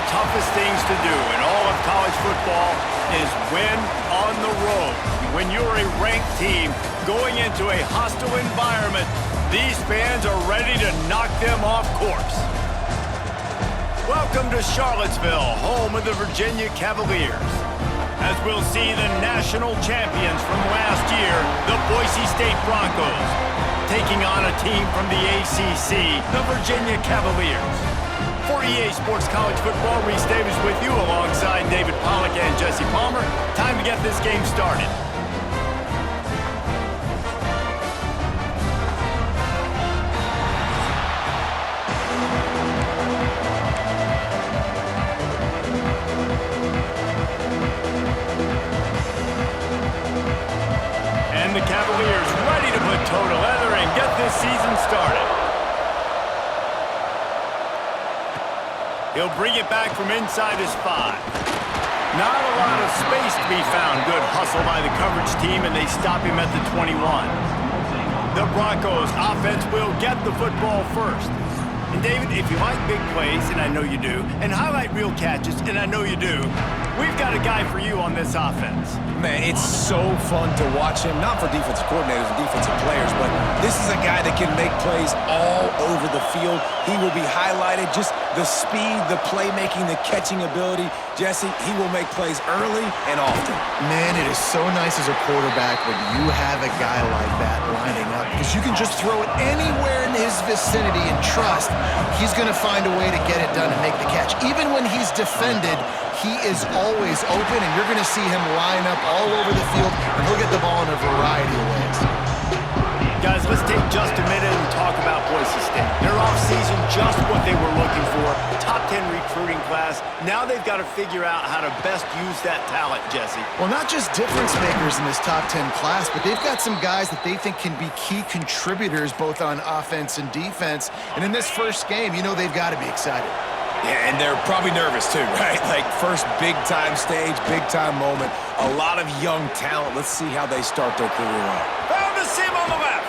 toughest things to do in all of college football is win on the road. When you're a ranked team going into a hostile environment, these fans are ready to knock them off course. Welcome to Charlottesville, home of the Virginia Cavaliers. As we'll see the national champions from last year, the Boise State Broncos, taking on a team from the ACC, the Virginia Cavaliers. For EA Sports College Football, Reese Davis with you alongside David Pollack and Jesse Palmer. Time to get this game started. And the Cavaliers ready to put toe to leather and get this season started. He'll bring it back from inside his 5. Not a lot of space to be found. Good hustle by the coverage team, and they stop him at the 21. The Broncos offense will get the football first. And David, if you like big plays, and I know you do, and highlight real catches, and I know you do, we've got a guy for you on this offense. Man, it's so fun to watch him, not for defensive coordinators and defensive players, but this is a guy that can make plays all over the field. He will be highlighted, just the speed, the playmaking, the catching ability. Jesse, he will make plays early and often. Man, it is so nice as a quarterback when you have a guy like that lining up, because you can just throw it anywhere in his vicinity and trust he's going to find a way to get it done and make the catch. Even when he's defended, he is always open, and you're going to see him line up all over the field, and he'll get the ball in a variety of ways. Guys, let's take just a minute and talk about Boise State. Their offseason, just what they were looking for. Top 10 recruiting class. Now they've got to figure out how to best use that talent, Jesse. Well, not just difference makers in this top 10 class, but they've got some guys that they think can be key contributors both on offense and defense. And in this first game, you know they've got to be excited. Yeah, and they're probably nervous too, right? Like first big-time stage, big-time moment. A lot of young talent. Let's see how they start their career off. Found the seam on the left.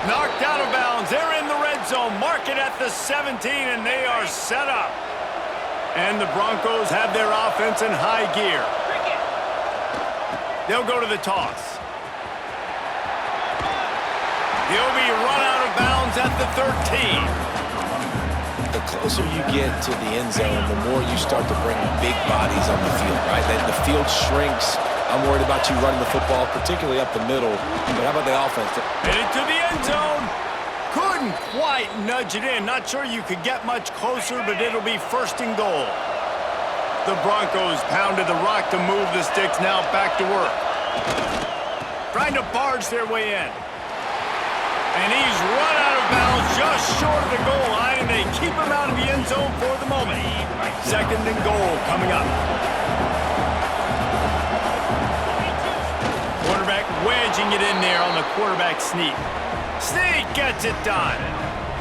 Knocked out of bounds. They're in the red zone. Mark it at the 17, and they are set up. And the Broncos have their offense in high gear. They'll go to the toss. He'll be run out of bounds at the 13. The closer you get to the end zone, the more you start to bring big bodies on the field, right? The field shrinks. I'm worried about you running the football, particularly up the middle. But how about the offense? Headed to the end zone. Couldn't quite nudge it in. Not sure you could get much closer, but it'll be first and goal. The Broncos pounded the rock to move the sticks. Now back to work. Trying to barge their way in. And he's run out of bounds just short of the goal line, and they keep him out of the end zone for the moment. Second and goal coming up. Quarterback wedging it in there on the quarterback sneak. Sneak gets it done.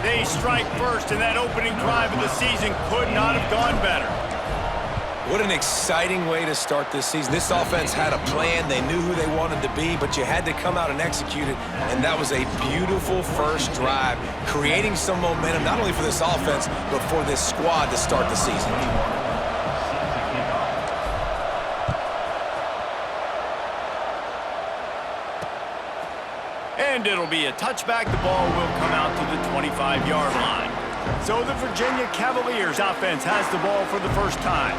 They strike first, and that opening drive of the season could not have gone better. What an exciting way to start this season. This offense had a plan. They knew who they wanted to be, but you had to come out and execute it, and that was a beautiful first drive, creating some momentum, not only for this offense, but for this squad to start the season. And it'll be a touchback. The ball will come out to the 25-yard line. So the Virginia Cavaliers offense has the ball for the first time.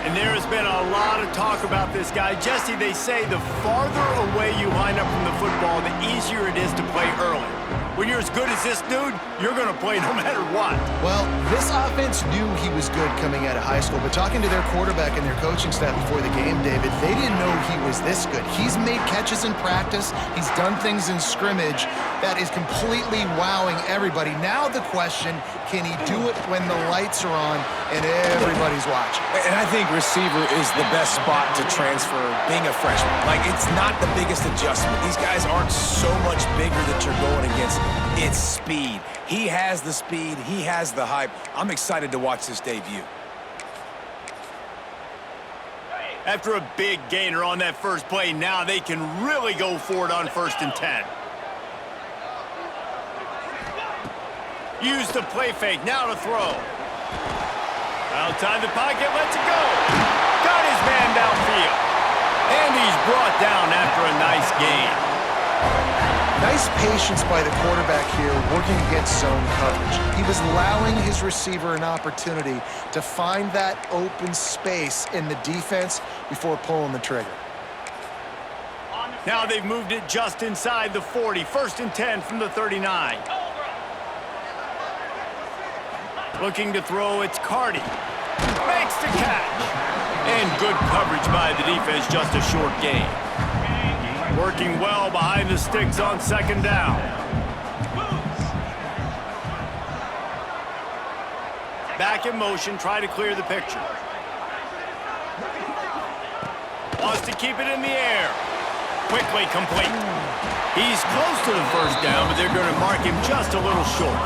And there has been a lot of talk about this guy. Jesse, they say the farther away you line up from the football, the easier it is to play early. When you're as good as this dude, you're going to play no matter what. Well, this offense knew he was good coming out of high school, but talking to their quarterback and their coaching staff before the game, David, they didn't know he was this good. He's made catches in practice. He's done things in scrimmage that is completely wowing everybody. Now the question, can he do it when the lights are on and everybody's watching? And I think receiver is the best spot to transfer being a freshman. Like, it's not the biggest adjustment. These guys aren't so much bigger that you're going against. It's speed. He has the speed. He has the hype. I'm excited to watch this debut. After a big gainer on that first play, now they can really go for it on 1st and 10. Use the play fake, now to throw. Outside the pocket, lets it go. Got his man downfield. And he's brought down after a nice gain. Nice patience by the quarterback here, working against zone coverage. He was allowing his receiver an opportunity to find that open space in the defense before pulling the trigger. Now they've moved it just inside the 40. 1st and 10 from the 39. Looking to throw, it's Cardi. Makes the catch. And good coverage by the defense, just a short gain. Working well behind the sticks on 2nd down. Back in motion, try to clear the picture. Wants to keep it in the air. Quickly complete. He's close to the 1st down, but they're going to mark him just a little short.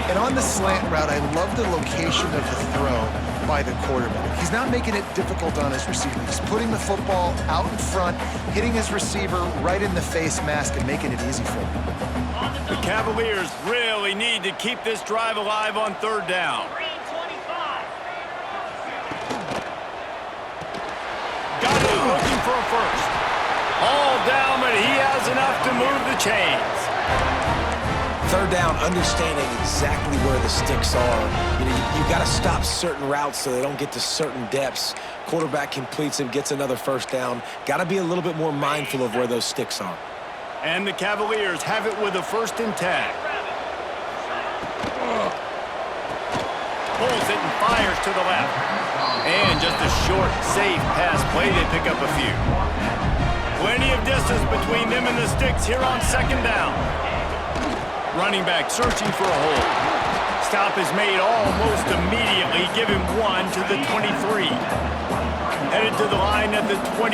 And on the slant route, I love the location of the throw by the quarterback. He's not making it difficult on his receiver. He's putting the football out in front, hitting his receiver right in the face mask and making it easy for him. The Cavaliers really need to keep this drive alive on 3rd down. Got it, looking for a 1st. All down, but he has enough to move the chains. 3rd down, understanding exactly where the sticks are. You got to stop certain routes so they don't get to certain depths. Quarterback completes him, gets another 1st down. Got to be a little bit more mindful of where those sticks are. And the Cavaliers have it with a 1st and 10. Pulls it and fires to the left. And just a short, safe pass play. They pick up a few. Plenty of distance between them and the sticks here on 2nd down. Running back searching for a hole. Stop is made almost immediately. Give him 1 to the 23. Headed to the line at the 23,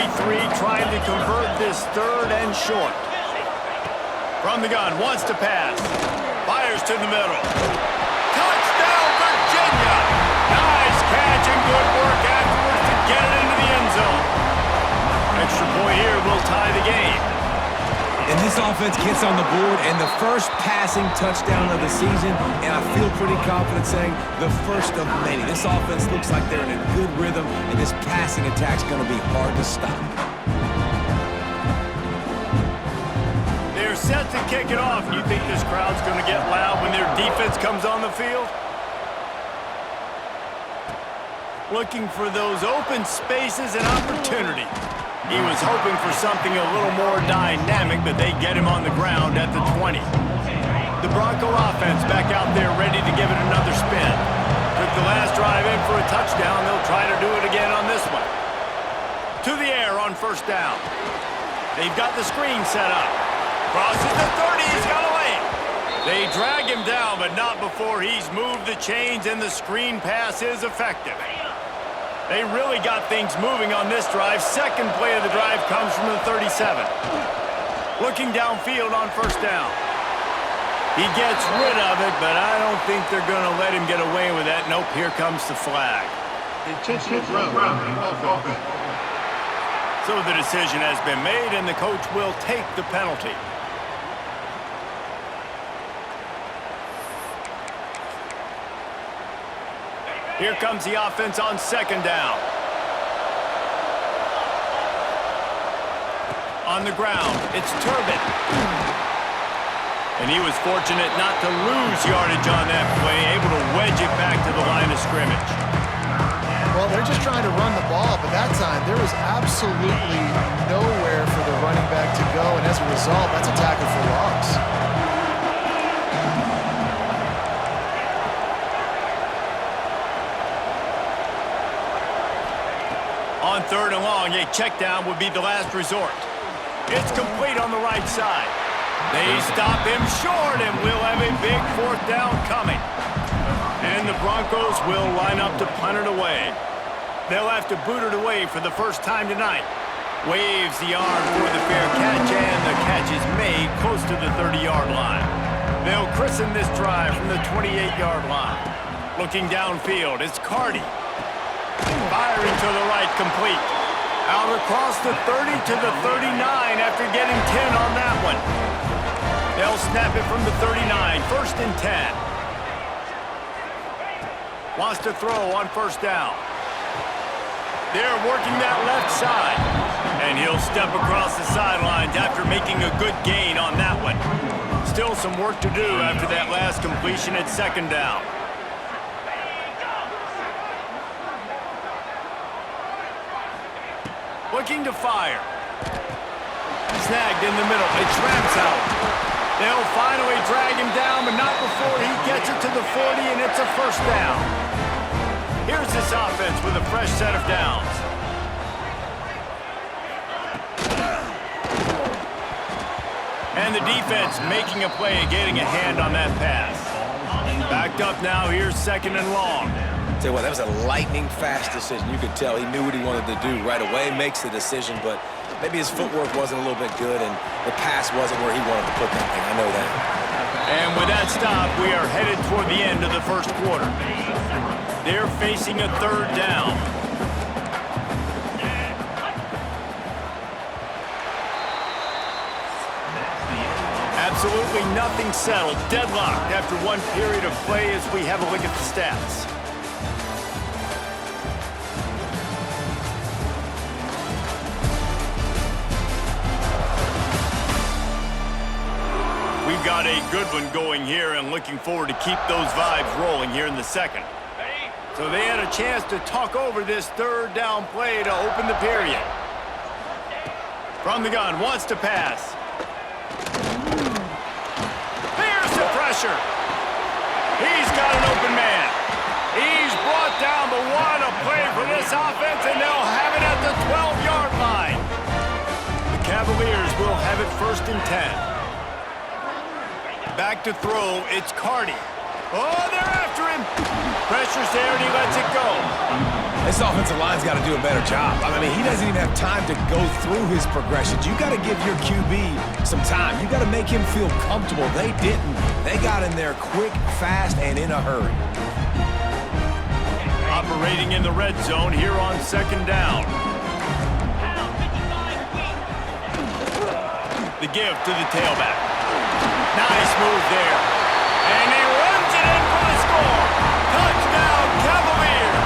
trying to convert this 3rd and short. From the gun, wants to pass. Fires to the middle. Touchdown, Virginia! Nice catch and good work afterwards to get it into the end zone. Extra point here will tie the game. And this offense gets on the board, and the first passing touchdown of the season, and I feel pretty confident saying the first of many. This offense looks like they're in a good rhythm, and this passing attack's going to be hard to stop. They're set to kick it off. You think this crowd's going to get loud when their defense comes on the field? Looking for those open spaces and opportunity. He was hoping for something a little more dynamic, but they get him on the ground at the 20. The Bronco offense back out there ready to give it another spin. Took the last drive in for a touchdown. They'll try to do it again on this one. To the air on 1st down. They've got the screen set up. Crosses the 30. He's got away. They drag him down, but not before he's moved the chains, and the screen pass is effective. They really got things moving on this drive. 2nd play of the drive comes from the 37. Looking downfield on 1st down. He gets rid of it, but I don't think they're going to let him get away with that. Nope, here comes the flag. So the decision has been made, and the coach will take the penalty. Here comes the offense on 2nd down. On the ground, it's Turbin. And he was fortunate not to lose yardage on that play, able to wedge it back to the line of scrimmage. Well, they're just trying to run the ball, but that time there was absolutely nowhere for the running back to go, and as a result, that's a tackle for loss. On 3rd and long, a check down would be the last resort. It's complete on the right side. They stop him short, and we'll have a big 4th down coming. And the Broncos will line up to punt it away. They'll have to boot it away for the first time tonight. Waves the arm for the fair catch, and the catch is made close to the 30-yard line. They'll christen this drive from the 28-yard line. Looking downfield, it's Cardi. Firing to the right, complete. Out across the 30 to the 39 after getting 10 on that one. They'll snap it from the 39, 1st and 10. Wants to throw on first down. They're working that left side. And he'll step across the sidelines after making a good gain on that one. Still some work to do after that last completion at second down. Looking to fire. Snagged in the middle. It's Ramsell. They'll finally drag him down, but not before he gets it to the 40, and it's a first down. Here's this offense with a fresh set of downs. And the defense making a play, getting a hand on that pass. Backed up now, here's second and long. Tell you what, that was a lightning-fast decision. You could tell he knew what he wanted to do right away, makes the decision, but maybe his footwork wasn't a little bit good, and the pass wasn't where he wanted to put that thing. I know that. And with that stop, we are headed toward the end of the first quarter. They're facing a third down. Absolutely nothing settled. Deadlocked after one period of play as we have a look at the stats. We've got a good one going here and looking forward to keep those vibes rolling here in the second. So they had a chance to talk over this third down play to open the period. From the gun, wants to pass. There's the pressure. He's got an open man. He's brought down, but what a play for this offense, and they'll have it at the 12-yard line. The Cavaliers will have it first and 10. Back to throw, it's Carty. Oh, they're after him. Pressure's there, and he lets it go. This offensive line's got to do a better job. I mean, he doesn't even have time to go through his progressions. You got to give your QB some time. You got to make him feel comfortable. They didn't. They got in there quick, fast, and in a hurry. Operating in the red zone here on second down. The give to the tailback. Nice move there. And he runs it in for the score. Touchdown, Cavaliers.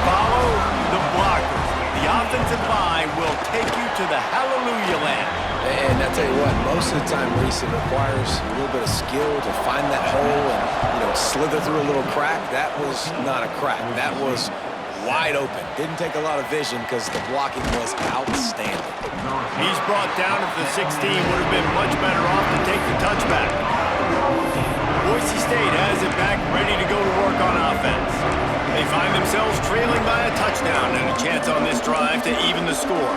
Follow the blockers. The offensive line will take you to the hallelujah land. And I tell you what, most of the time, Reese, it requires a little bit of skill to find that hole and, slither through a little crack. That was not a crack. That was wide open. Didn't take a lot of vision because the blocking was outstanding. He's brought down at the 16. Would have been much better off to take the touchback. Boise State has it back, ready to go to work on offense. They find themselves trailing by a touchdown and a chance on this drive to even the score.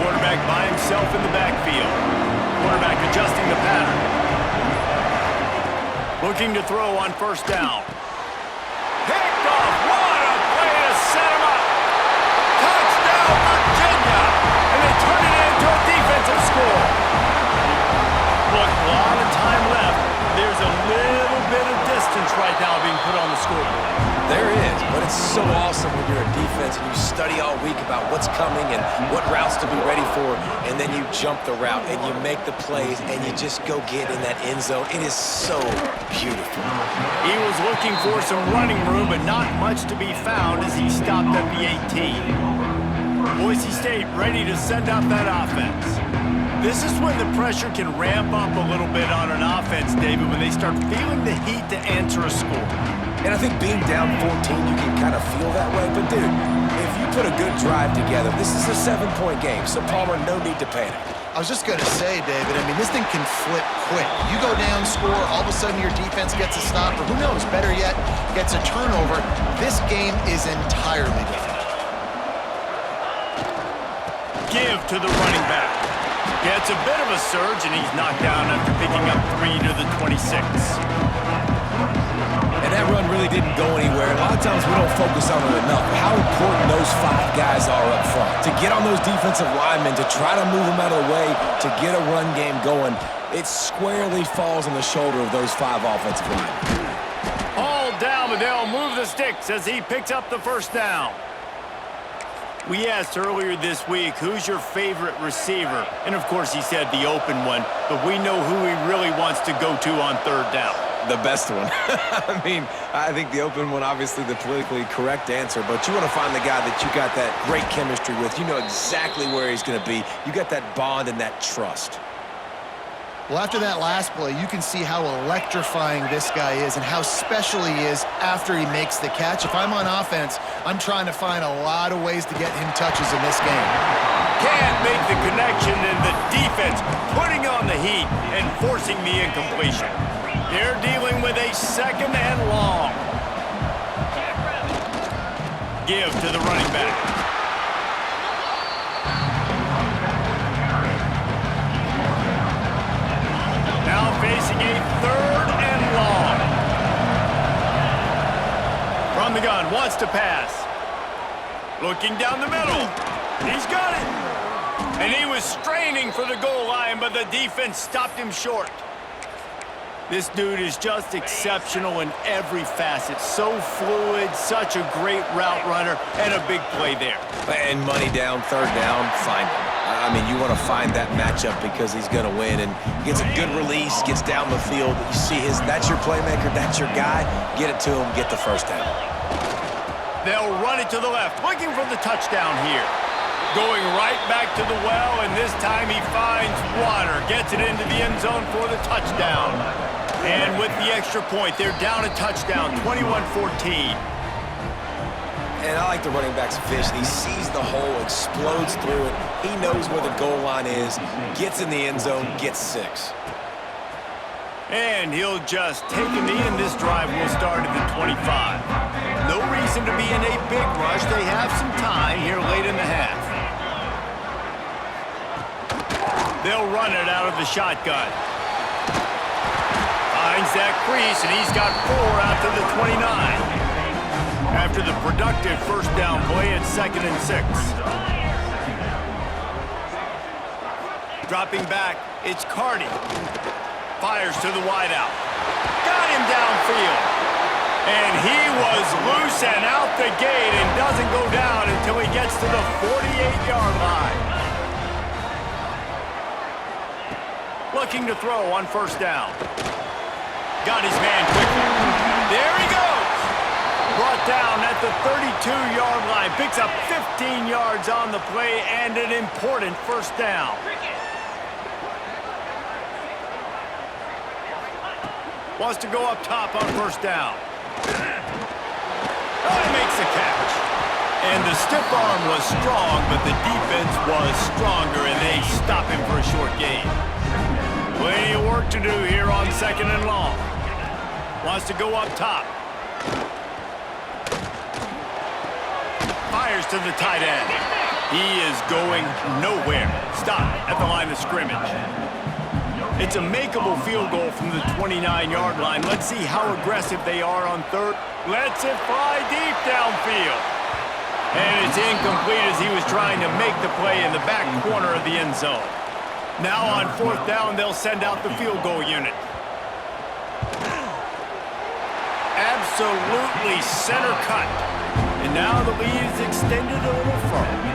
Quarterback by himself in the backfield. Quarterback adjusting the pattern. Looking to throw on first down. Picked off. What a play to set him up. Touchdown, Virginia. And they turn it into a defensive score. Look, a lot of time left. There's a little bit of distance right now being put on the scoreboard. There is, but it's so awesome when you're a defense and you study all week about what's coming and what routes to be ready for, and then you jump the route and you make the plays and you just go get in that end zone. It is so beautiful. He was looking for some running room, but not much to be found as he stopped at the 18. Boise State ready to send out that offense. This is when the pressure can ramp up a little bit on an offense, David, when they start feeling the heat to answer a score. And I think being down 14, you can kind of feel that way. But, dude, if you put a good drive together, this is a 7-point game, so Palmer, no need to panic. I was just going to say, David, I mean, this thing can flip quick. You go down, score, all of a sudden your defense gets a stop, or who knows, better yet, gets a turnover. This game is entirely different. Give to the running back. Gets a bit of a surge, and he's knocked down after picking up 3 to the 26. And that run really didn't go anywhere. A lot of times we don't focus on it enough. How important those 5 guys are up front. To get on those defensive linemen, to try to move them out of the way, to get a run game going, it squarely falls on the shoulder of those 5 offensive linemen. All down, but they'll move the sticks as he picks up the first down. We asked earlier this week, who's your favorite receiver? And of course he said the open one, but we know who he really wants to go to on third down. The best one. I mean, I think the open one, obviously the politically correct answer, but you want to find the guy that you got that great chemistry with. You know exactly where he's going to be. You got that bond and that trust. Well, after that last play, you can see how electrifying this guy is and how special he is after he makes the catch. If I'm on offense, I'm trying to find a lot of ways to get him touches in this game. Can't make the connection, and the defense putting on the heat and forcing the incompletion. They're dealing with a second and long. Give to the running back. Now facing a third and long. From the gun, wants to pass. Looking down the middle. He's got it. And he was straining for the goal line, but the defense stopped him short. This dude is just exceptional in every facet. So fluid, such a great route runner, and a big play there. And money down, third down, find him. I mean, you want to find that matchup because he's going to win, and he gets a good release, gets down the field. You see that's your playmaker, that's your guy. Get it to him, get the first down. They'll run it to the left, looking for the touchdown here. Going right back to the well, and this time he finds water. Gets it into the end zone for the touchdown. And with the extra point, they're down a touchdown, 21-14. And I like the running back's vision. He sees the hole, explodes through it. He knows where the goal line is, gets in the end zone, gets 6. And he'll just take a knee, and this drive will start at the 25. No reason to be in a big rush. They have some time here late in the half. They'll run it out of the shotgun. Finds that crease, and he's got 4 out to the 29. After the productive first down play, it's 2nd and 6. Dropping back, it's Cardi. Fires to the wideout. Got him downfield. And he was loose and out the gate and doesn't go down until he gets to the 48-yard line. Looking to throw on first down. Got his man quickly. There he goes. Brought down at the 32-yard line. Picks up 15 yards on the play and an important first down. Wants to go up top on first down. Oh, he makes the catch. And the stiff arm was strong, but the defense was stronger, and they stop him for a short gain. Plenty of work to do here on 2nd and long. Wants to go up top. Fires to the tight end. He is going nowhere. Stop at the line of scrimmage. It's a makeable field goal from the 29-yard line. Let's see how aggressive they are on third. Lets it fly deep downfield. And it's incomplete as he was trying to make the play in the back corner of the end zone. Now on fourth down, they'll send out the field goal unit. Absolutely center cut. And now the lead is extended a little further.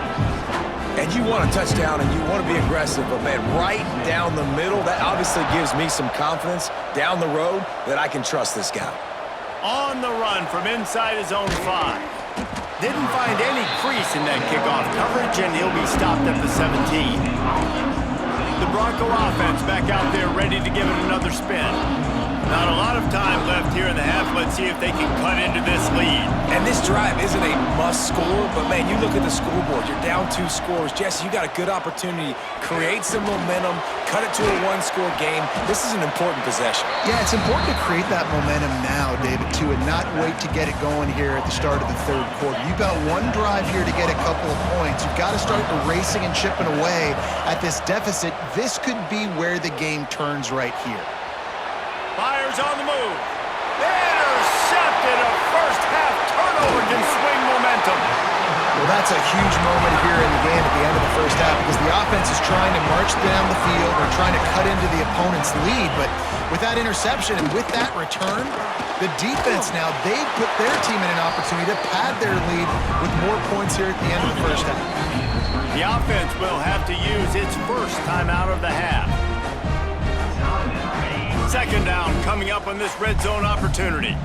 And you want a touchdown and you want to be aggressive, but man, right down the middle, that obviously gives me some confidence down the road that I can trust this guy. On the run from inside his own 5. Didn't find any crease in that kickoff coverage, and he'll be stopped at the 17. The Bronco offense back out there ready to give it another spin. Not a lot of time left here in the half. Let's see if they can cut into this lead. And this drive isn't a must score, but man, you look at the scoreboard, you're down 2 scores. Jesse, you got a good opportunity. Create some momentum, cut it to a 1-score game. This is an important possession. Yeah, it's important to create that momentum now, David, too, and not wait to get it going here at the start of the third quarter. You've got one drive here to get a couple of points. You've got to start erasing and chipping away at this deficit. This could be where the game turns right here. Fires on the move. Intercepted. A first half turnover can swing momentum. Well, that's a huge moment here in the game at the end of the first half because the offense is trying to march down the field. They're trying to cut into the opponent's lead, but with that interception and with that return, the defense now, they've put their team in an opportunity to pad their lead with more points here at the end of the first half. The offense will have to use its first timeout of the half. Second down coming up on this red zone opportunity.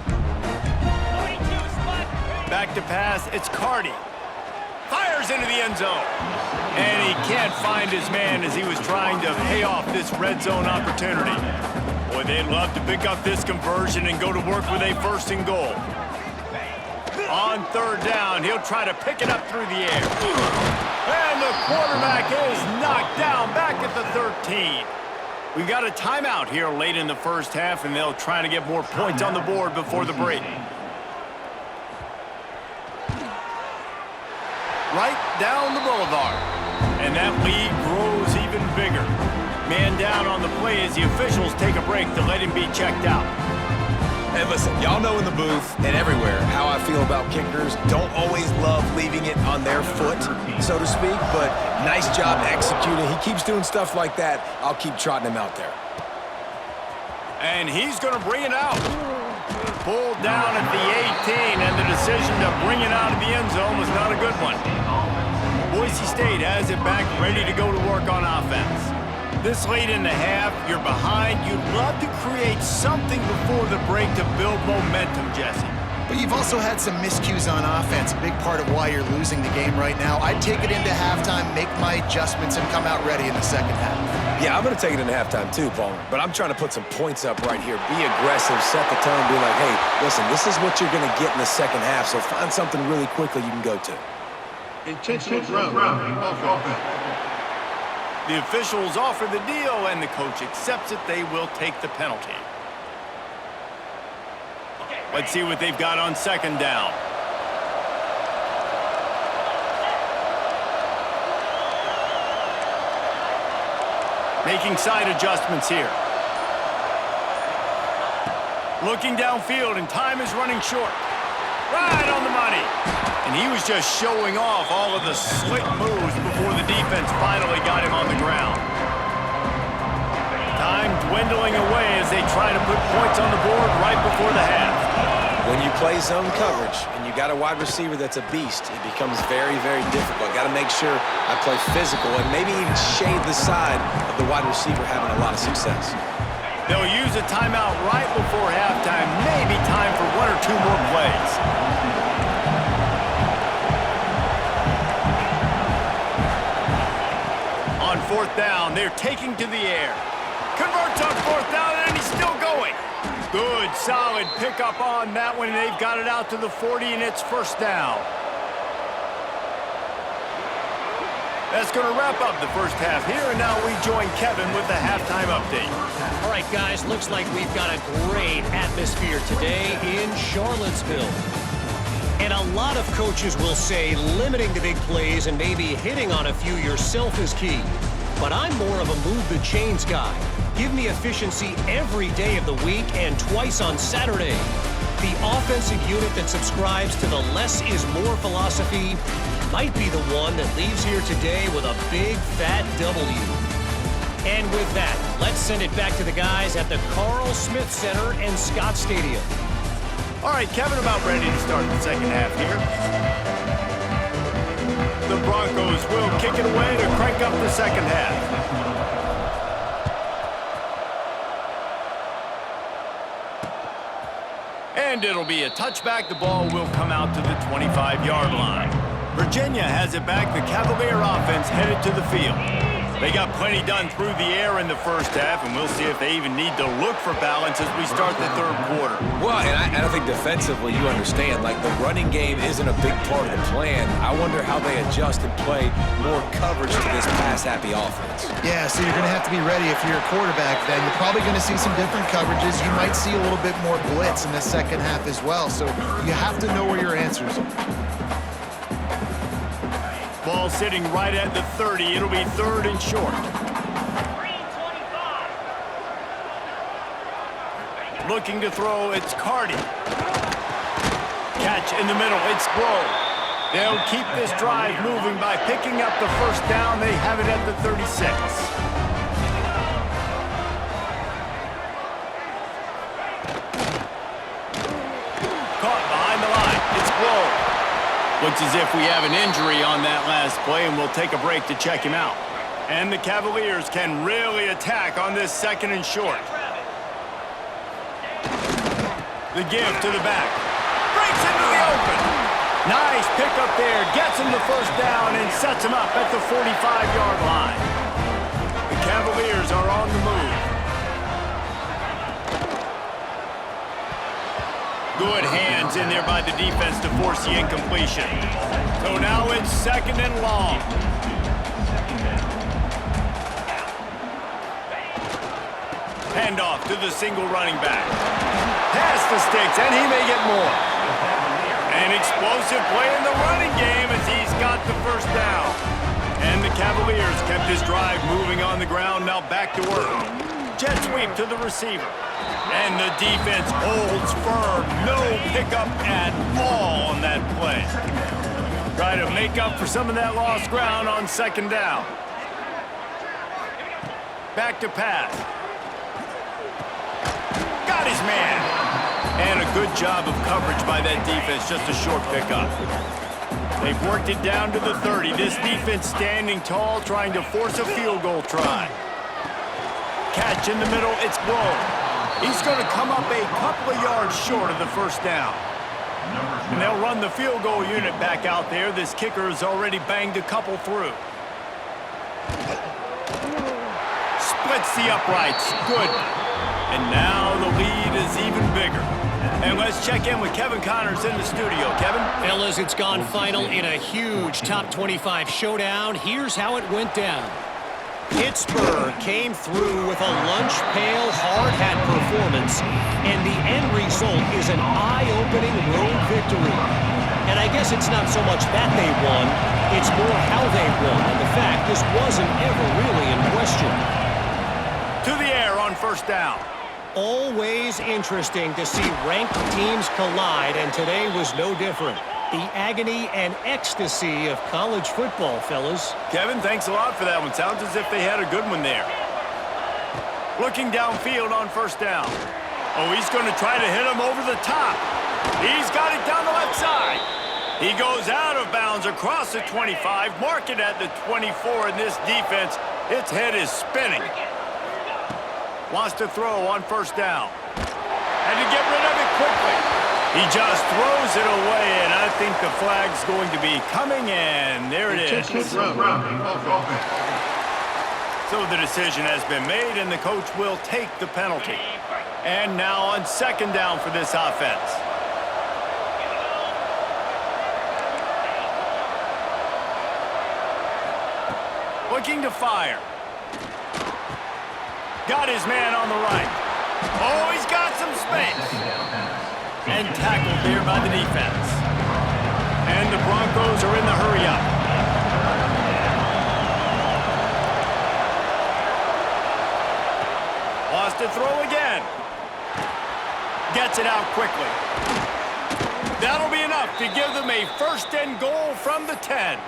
Back to pass, it's Cardi. Fires into the end zone. And he can't find his man as he was trying to pay off this red zone opportunity. Boy, they'd love to pick up this conversion and go to work with a first and goal. On third down, he'll try to pick it up through the air. And the quarterback is knocked down back at the 13. We've got a timeout here late in the first half, and they'll try to get more points on the board before the break. Right down the boulevard. And that lead grows even bigger. Man down on the play as the officials take a break to let him be checked out. And listen, y'all know in the booth and everywhere how I feel about kickers. Don't always love leaving it on their foot, so to speak, but nice job executing. He keeps doing stuff like that. I'll keep trotting him out there. And he's going to bring it out. Pulled down at the 18, and the decision to bring it out of the end zone was not a good one. Boise State has it back, ready to go to work on offense. This late in the half, you're behind. You'd love to create something before the break to build momentum, Jesse. But you've also had some miscues on offense, a big part of why you're losing the game right now. I'd take it into halftime, make my adjustments, and come out ready in the second half. Yeah, I'm going to take it into halftime too, Palmer. But I'm trying to put some points up right here. Be aggressive, set the tone, be like, hey, listen, this is what you're going to get in the second half, so find something really quickly you can go to. Intentional grounding offense. The officials offer the deal, and the coach accepts it. They will take the penalty. Let's see what they've got on second down. Making side adjustments here. Looking downfield, and time is running short. Right on the money. And he was just showing off all of the slick moves before the defense finally got him on the ground. Time dwindling away as they try to put points on the board right before the half. When you play zone coverage and you got a wide receiver that's a beast, it becomes very, very difficult. Got to make sure I play physical and maybe even shade the side of the wide receiver having a lot of success. They'll use a timeout right before halftime. Maybe time for one or two more plays. On fourth down, they're taking to the air. Converts on fourth down, and he's still going. Good, solid pickup on that one, and they've got it out to the 40, and it's first down. That's going to wrap up the first half here, and now we join Kevin with the halftime update. All right, guys, looks like we've got a great atmosphere today in Charlottesville. And a lot of coaches will say limiting the big plays and maybe hitting on a few yourself is key. But I'm more of a move the chains guy. Give me efficiency every day of the week and twice on Saturday. The offensive unit that subscribes to the less is more philosophy might be the one that leaves here today with a big fat W. And with that, let's send it back to the guys at the Carl Smith Center and Scott Stadium. All right, Kevin, about ready to start the second half here. The Broncos will kick it away to crank up the second half. And it'll be a touchback. The ball will come out to the 25-yard line. Virginia has it back. The Cavalier offense headed to the field. They got plenty done through the air in the first half, and we'll see if they even need to look for balance as we start the third quarter. Well, and I think defensively you understand, like the running game isn't a big part of the plan. I wonder how they adjust and play more coverage to this pass-happy offense. Yeah, so you're going to have to be ready if you're a quarterback then. You're probably going to see some different coverages. You might see a little bit more blitz in the second half as well, so you have to know where your answers are. Ball sitting right at the 30. It'll be third and short. Looking to throw, it's Cardi. Catch in the middle, it's Blow. They'll keep this drive moving by picking up the first down. They have it at the 36. Caught behind the line. It's Blow. Looks as if we have an injury on that last play, and we'll take a break to check him out. And the Cavaliers can really attack on this 2nd and short. The give to the back. Breaks into the open. Nice pickup there. Gets him the first down and sets him up at the 45-yard line. The Cavaliers are on the move. Good hands in there by the defense to force the incompletion. So now it's 2nd and long. Handoff to the single running back. Past the sticks, and he may get more. An explosive play in the running game as he's got the first down. And the Cavaliers kept this drive moving on the ground, now back to work. Jet sweep to the receiver. And the defense holds firm. No pickup at all on that play. Try to make up for some of that lost ground on 2nd down. Back to pass. Got his man. And a good job of coverage by that defense, just a short pickup. They've worked it down to the 30. This defense standing tall, trying to force a field goal try. Catch in the middle, it's Blow. He's going to come up a couple of yards short of the first down. And they'll run the field goal unit back out there. This kicker has already banged a couple through. Splits the uprights, good. And now the lead is even bigger. And let's check in with Kevin Connors in the studio. Kevin? Fellas, it's gone final in a huge top 25 showdown. Here's how it went down. Pittsburgh came through with a lunch pail hard hat performance, and the end result is an eye-opening road victory. And I guess it's not so much that they won, it's more how they won, and the fact this wasn't ever really in question. To the air on first down. Always interesting to see ranked teams collide, and today was no different. The agony and ecstasy of college football, fellas. Kevin, thanks a lot for that one. Sounds as if they had a good one there. Looking downfield on first down. Oh, he's going to try to hit him over the top. He's got it down the left side. He goes out of bounds across the 25, mark it at the 24, and this defense, its head is spinning. Wants to throw on first down. And to get rid of it quickly. He just throws it away, and I think the flag's going to be coming in. There it is. So the decision has been made, and the coach will take the penalty. And now on 2nd down for this offense. Looking to fire. Got his man on the right. Oh, he's got some space. And tackled there by the defense. And the Broncos are in the hurry-up. Wants to throw again. Gets it out quickly. That'll be enough to give them a 1st and goal from the 10.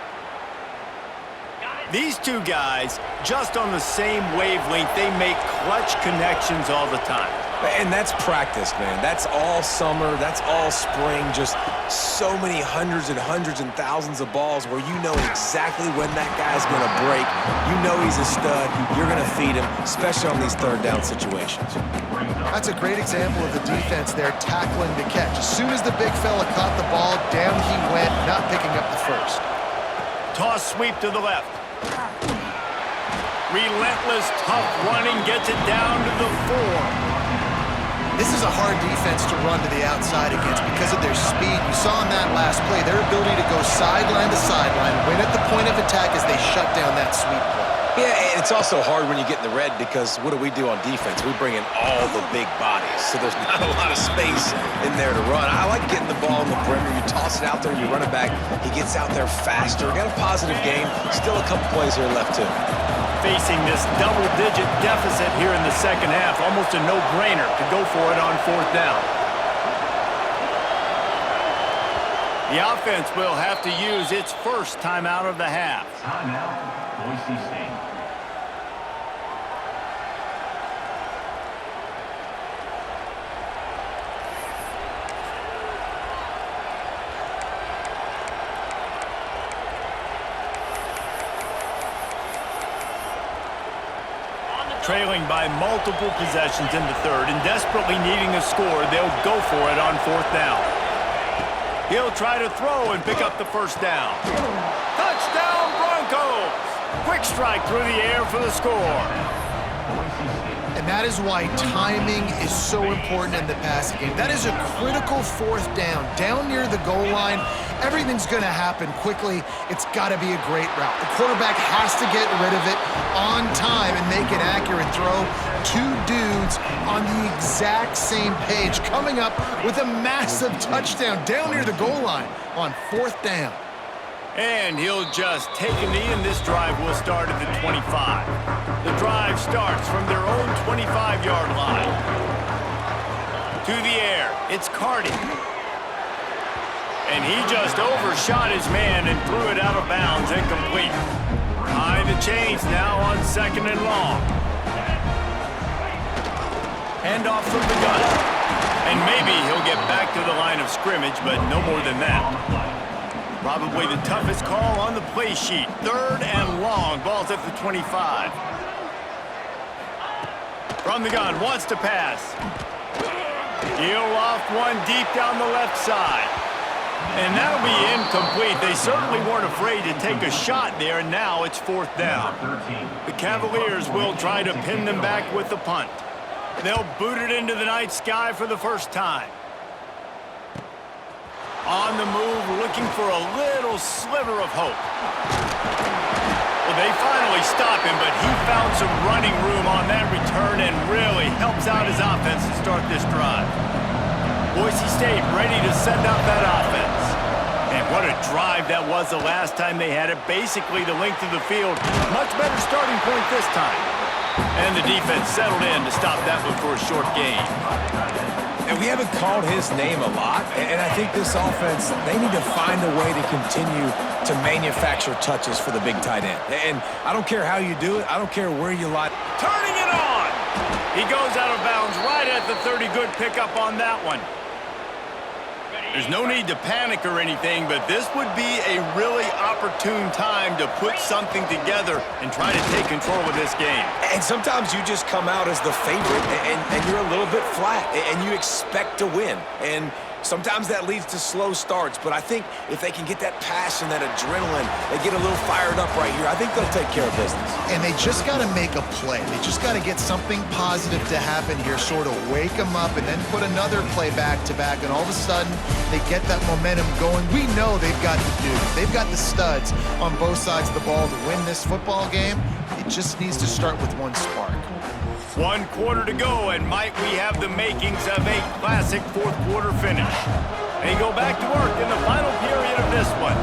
These two guys, just on the same wavelength, they make clutch connections all the time. And that's practice, man. That's all summer. That's all spring. Just so many hundreds and thousands of balls where you know exactly when that guy's going to break. You know he's a stud. You're going to feed him, especially on these 3rd down situations. That's a great example of the defense there tackling the catch. As soon as the big fella caught the ball, down he went, not picking up the first. Toss sweep to the left. Relentless, tough running, gets it down to the 4. This is a hard defense to run to the outside against because of their speed. You saw in that last play their ability to go sideline to sideline, win at the point of attack as they shut down that sweep play. Yeah, and it's also hard when you get in the red because what do we do on defense? We bring in all the big bodies, so there's not a lot of space in there to run. I like getting the ball in the perimeter. You toss it out there, you run it back. He gets out there faster. Got a positive game. Still a couple plays here left, too. Facing this double-digit deficit here in the 2nd half, almost a no-brainer to go for it on 4th down. The offense will have to use its first timeout of the half. Timeout, Boise State. Trailing by multiple possessions in the third and desperately needing a score, they'll go for it on fourth down. He'll try to throw and pick up the first down. Touchdown, Broncos! Quick strike through the air for the score. And that is why timing is so important in the passing game. That is a critical fourth down. Down near the goal line, everything's going to happen quickly. It's got to be a great route. The quarterback has to get rid of it on time and make an accurate throw. Two dudes on the exact same page coming up with a massive touchdown down near the goal line on fourth down. And he'll just take a knee, and this drive will start at the 25. The drive starts from their own 25-yard line. To the air, it's Cardi. And he just overshot his man and threw it out of bounds, incomplete. Behind the chains now on second and long. Handoff from the gun. And maybe he'll get back to the line of scrimmage, but no more than that. Probably the toughest call on the play sheet. Third and long. Ball's at the 25. From the gun, wants to pass. He'll off one deep down the left side. And that'll be incomplete. They certainly weren't afraid to take a shot there, and now it's fourth down. The Cavaliers will try to pin them back with the punt. They'll boot it into the night sky for the first time. On the move, looking for a little sliver of hope. Well, they finally stop him, but he found some running room on that return and really helps out his offense to start this drive. Boise State ready to send out that offense. And what a drive that was the last time they had it. Basically the length of the field. Much better starting point this time. And the defense settled in to stop that one for a short gain. And we haven't called his name a lot, and I think this offense, they need to find a way to continue to manufacture touches for the big tight end. And I don't care how you do it. I don't care where you lie. Turning it on! He goes out of bounds right at the 30. Good pickup on that one. There's no need to panic or anything, but this would be a really opportune time to put something together and try to take control of this game. And sometimes you just come out as the favorite, and you're a little bit flat, and you expect to win. And sometimes that leads to slow starts, but I think if they can get that passion, that adrenaline, they get a little fired up right here, I think they'll take care of business. And they just got to make a play. They just got to get something positive to happen here, sort of wake them up, and then put another play back-to-back, and all of a sudden, they get that momentum going. We know they've got the dudes. They've got the studs on both sides of the ball to win this football game. It just needs to start with one spark. 1 quarter to go, and might we have the makings of a classic fourth quarter finish. They go back to work in the final period of this one.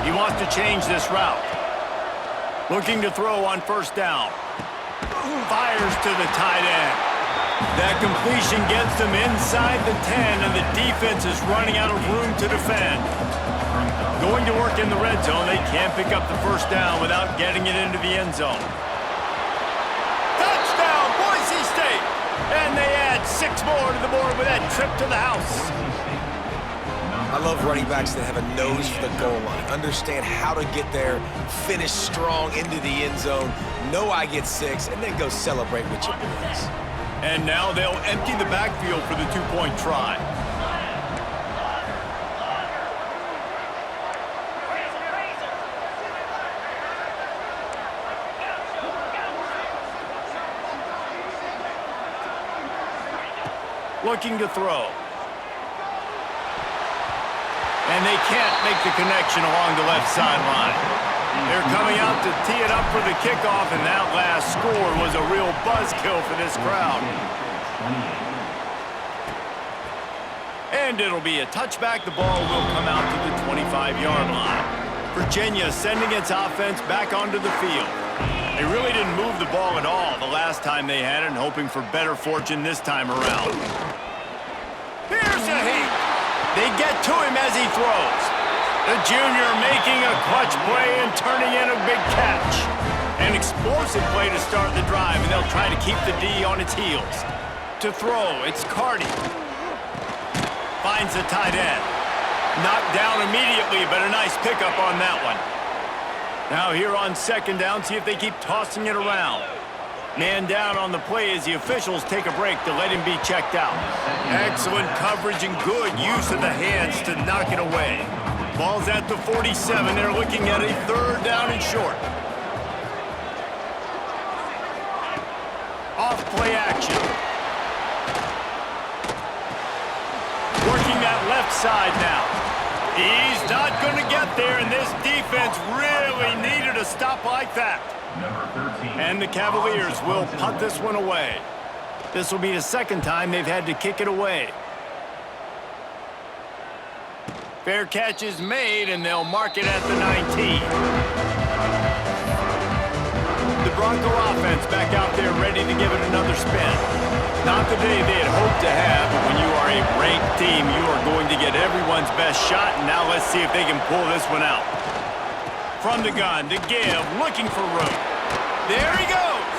He wants to change this route. Looking to throw on first down. Fires to the tight end. That completion gets them inside the 10, and the defense is running out of room to defend. Going to work in the red zone, they can't pick up the first down without getting it into the end zone. Touchdown, Boise State! And they add 6 more to the board with that trip to the house. I love running backs that have a nose for the goal line, understand how to get there, finish strong into the end zone, know I get 6, and then go celebrate with your boys. And now they'll empty the backfield for the 2-point try. Looking to throw. And they can't make the connection along the left sideline. They're coming out to tee it up for the kickoff, and that last score was a real buzzkill for this crowd. And it'll be a touchback. The ball will come out to the 25-yard line. Virginia sending its offense back onto the field. They really didn't move the ball at all the last time they had it, and hoping for better fortune this time around. Here's a heat. They get to him as he throws. The junior making a clutch play and turning in a big catch. An explosive play to start the drive, and they'll try to keep the D on its heels. To throw, it's Cardi. Finds the tight end. Knocked down immediately, but a nice pickup on that one. Now here on second down, see if they keep tossing it around. Man down on the play as the officials take a break to let him be checked out. Excellent coverage and good use of the hands to knock it away. Ball's at the 47. They're looking at a third down and short. Off play action. Working that left side now. He's not going to get there, and this defense really needed a stop like that. Number 13. And the Cavaliers will punt this one away. This will be the second time they've had to kick it away. Fair catch is made, and they'll mark it at the 19. The Bronco offense back out there ready to give it another spin. Not the day they had hoped to have, but when you are a ranked team, you are going to get everyone's best shot, and now let's see if they can pull this one out. From the gun, to give, looking for room. There he goes!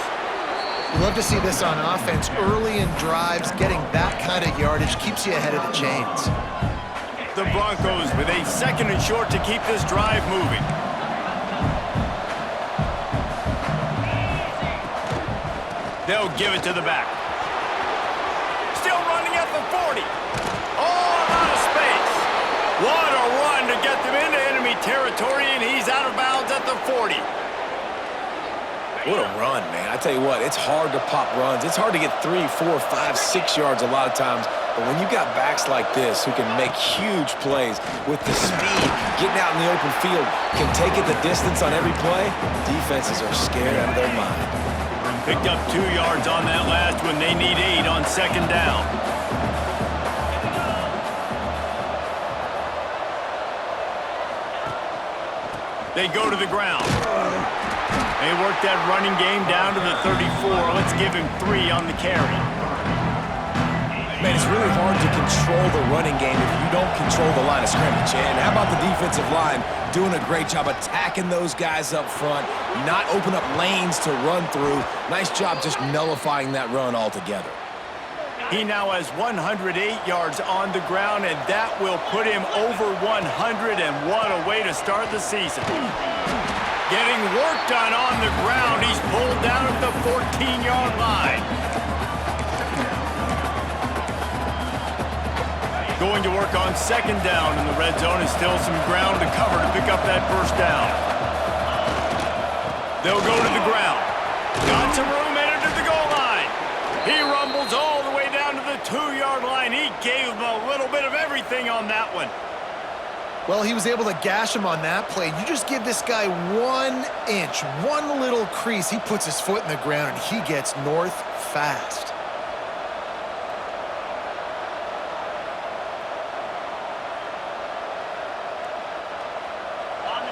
You love to see this on offense. Early in drives, getting that kind of yardage keeps you ahead of the chains. The Broncos with a second and short to keep this drive moving. They'll give it to the back. Still running at the 40. All out of space. What a run to get them into enemy territory, and he's out of bounds at the 40. What a run, man. I tell you what, it's hard to pop runs. It's hard to get 3, 4, 5, 6 yards a lot of times. But when you got backs like this who can make huge plays with the speed, getting out in the open field, can take it the distance on every play, defenses are scared out of their mind. Picked up 2 yards on that last one. They need 8 on second down. They go to the ground. They work that running game down to the 34. Let's give him 3 on the carry. Man, it's really hard to control the running game if you don't control the line of scrimmage. And how about the defensive line doing a great job attacking those guys up front, not open up lanes to run through. Nice job just nullifying that run altogether. He now has 108 yards on the ground, and that will put him over 100, and what a way to start the season. Getting work done on the ground. He's pulled down at the 14-yard line. Going to work on second down in the red zone, and still some ground to cover to pick up that first down. They'll go to the ground. Got some room, headed to the goal line. He rumbles all the way down to the 2-yard line. He gave him a little bit of everything on that one. Well, he was able to gash him on that play. You just give this guy 1 inch, one little crease. He puts his foot in the ground, and he gets north fast.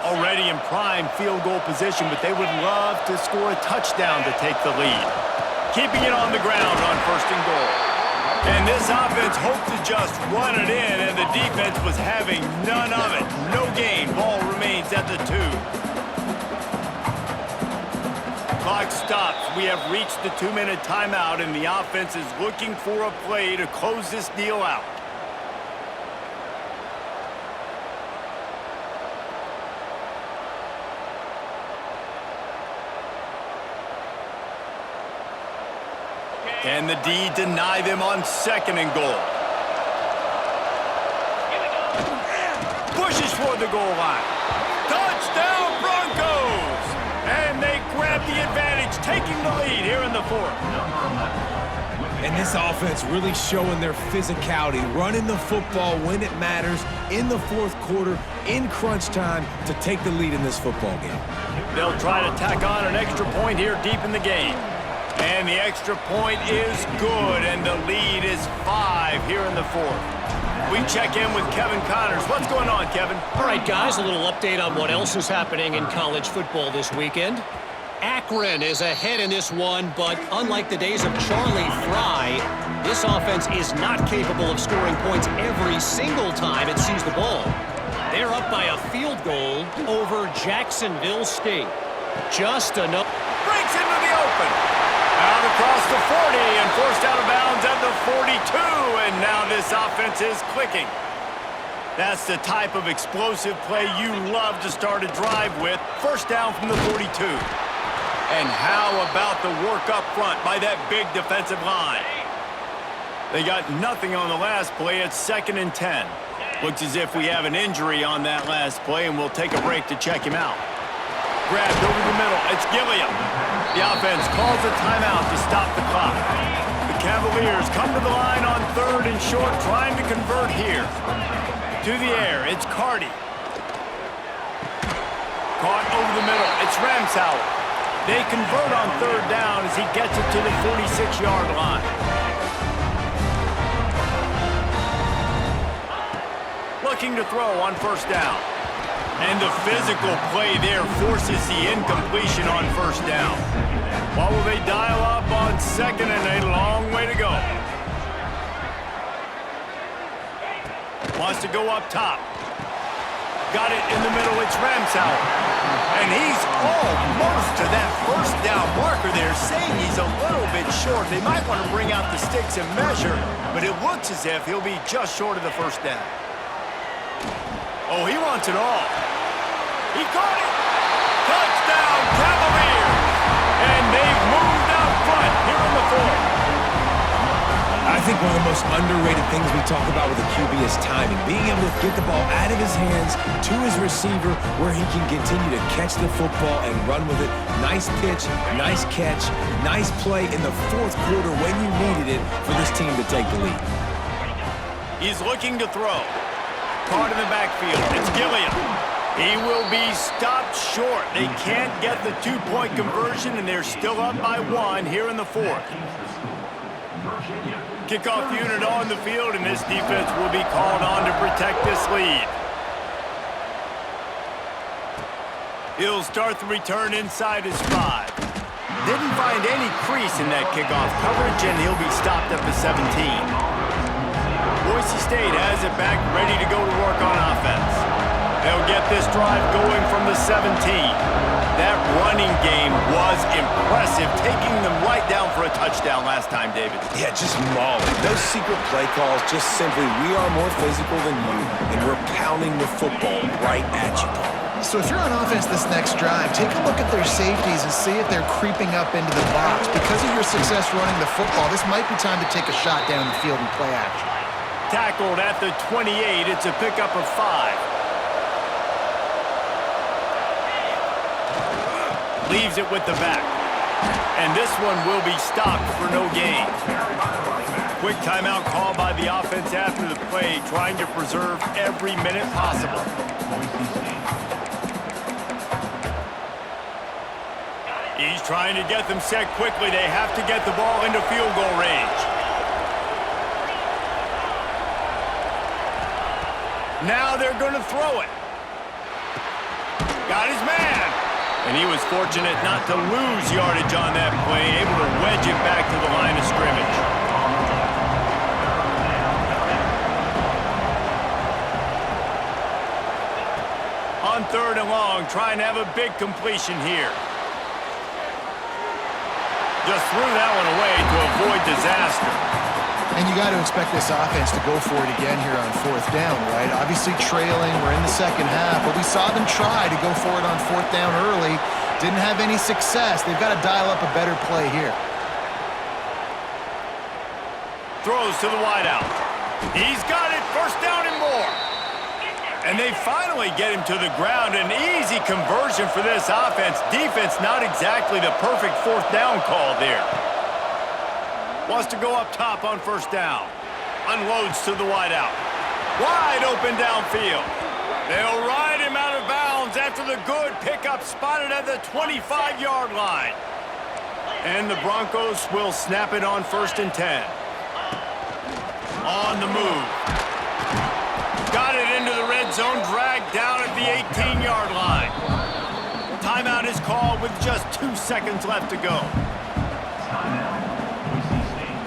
Already in prime field goal position, but they would love to score a touchdown to take the lead. Keeping it on the ground on first and goal. And this offense hoped to just run it in, and the defense was having none of it. No gain. Ball remains at the 2. Clock stops. We have reached the 2-minute timeout, and the offense is looking for a play to close this deal out. Can the D deny them on second and goal? Pushes for the goal line. Touchdown, Broncos! And they grab the advantage, taking the lead here in the 4th. And this offense really showing their physicality, running the football when it matters, in the 4th quarter, in crunch time, to take the lead in this football game. They'll try to tack on an extra point here deep in the game. And the extra point is good, and the lead is 5 here in the 4th. We check in with Kevin Connors. What's going on, Kevin? All right, guys, a little update on what else is happening in college football this weekend. Akron is ahead in this one, but unlike the days of Charlie Fry, this offense is not capable of scoring points every single time it sees the ball. They're up by a field goal over Jacksonville State. Just enough. Breaks into the open. Out across the 40 and forced out of bounds at the 42. And now this offense is clicking. That's the type of explosive play you love to start a drive with. First down from the 42. And how about the work up front by that big defensive line? They got nothing on the last play. It's 2nd and 10. Looks as if we have an injury on that last play, and we'll take a break to check him out. Grabbed over the middle. It's Gilliam. The offense calls a timeout to stop the clock. The Cavaliers come to the line on 3rd and short, trying to convert here. To the air, it's Carty. Caught over the middle. It's Ramsauer. They convert on 3rd down as he gets it to the 46-yard line. Looking to throw on 1st down. And the physical play there forces the incompletion on 1st down. What will they dial up on 2nd and a long way to go? Wants to go up top. Got it in the middle. It's Ramsauer. And he's almost to that 1st down marker there, saying he's a little bit short. They might want to bring out the sticks and measure, but it looks as if he'll be just short of the 1st down. Oh, he wants it all. He caught it. Touchdown, Cavaliers. And they've moved out front here in the 4th. I think one of the most underrated things we talk about with a QB is timing. Being able to get the ball out of his hands to his receiver where he can continue to catch the football and run with it. Nice pitch, nice catch, nice play in the 4th quarter when you needed it for this team to take the lead. He's looking to throw. Caught in the backfield. It's Gilliam. He will be stopped short. They can't get the 2-point conversion, and they're still up by 1 here in the 4th. Kickoff unit on the field, and this defense will be called on to protect this lead. He'll start the return inside his 5. Didn't find any crease in that kickoff coverage, and he'll be stopped at the 17. Boise State has it back, ready to go to work on offense. They'll get this drive going from the 17. That running game was impressive, taking them right down for a touchdown last time, David. Yeah, just mauling. No secret play calls, just simply, we are more physical than you, and we're pounding the football right at you. So if you're on offense this next drive, take a look at their safeties and see if they're creeping up into the box. Because of your success running the football, this might be time to take a shot down the field and play action. Tackled at the 28. It's a pickup of 5. Leaves it with the back. And this one will be stopped for no gain. Quick timeout call by the offense after the play, trying to preserve every minute possible. He's trying to get them set quickly. They have to get the ball into field goal range. Now they're going to throw it. Got his man. And he was fortunate not to lose yardage on that play, able to wedge it back to the line of scrimmage. On 3rd and long, trying to have a big completion here. Just threw that one away to avoid disaster. And you got to expect this offense to go for it again here on 4th down, right? Obviously trailing, we're in the 2nd half, but we saw them try to go for it on 4th down early. Didn't have any success. They've got to dial up a better play here. Throws to the wideout. He's got it, 1st down and more. And they finally get him to the ground. An easy conversion for this offense. Defense not exactly the perfect 4th down call there. Wants to go up top on 1st down. Unloads to the wideout. Wide open downfield. They'll ride him out of bounds after the good pickup spotted at the 25-yard line. And the Broncos will snap it on 1st and 10. On the move. Got it into the red zone, dragged down at the 18-yard line. Timeout is called with just 2 seconds left to go. Timeout, Boise State.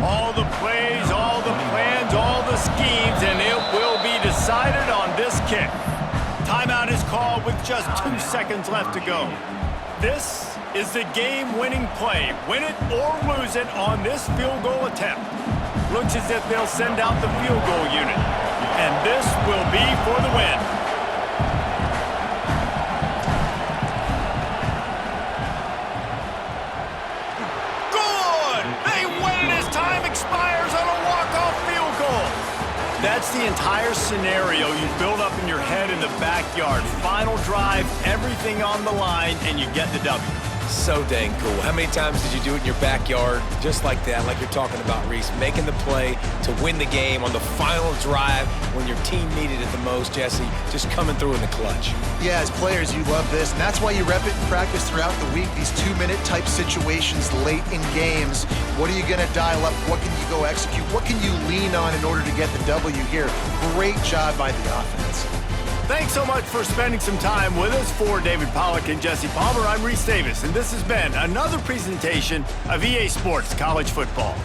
All the plays, all the plans, all the schemes, and it will be decided on this kick. Timeout is called with just 2 seconds left to go. This is the game-winning play. Win it or lose it on this field goal attempt. Looks as if they'll send out the field goal unit. And this will be for the win. Good! They win it as time expires on a walk-off field goal. That's the entire scenario you build up in your head in the backyard. Final drive, everything on the line, and you get the W. So dang cool. How many times did you do it in your backyard just like that, like you're talking about, Reese? Making the play to win the game on the final drive when your team needed it the most, Jesse. Just coming through in the clutch. Yeah, as players, you love this, and that's why you rep it in practice throughout the week, these 2-minute type situations late in games. What are you going to dial up? What can you go execute? What can you lean on in order to get the W here? Great job by the offense. Thanks so much for spending some time with us. For David Pollack and Jesse Palmer, I'm Reese Davis, and this has been another presentation of EA Sports College Football.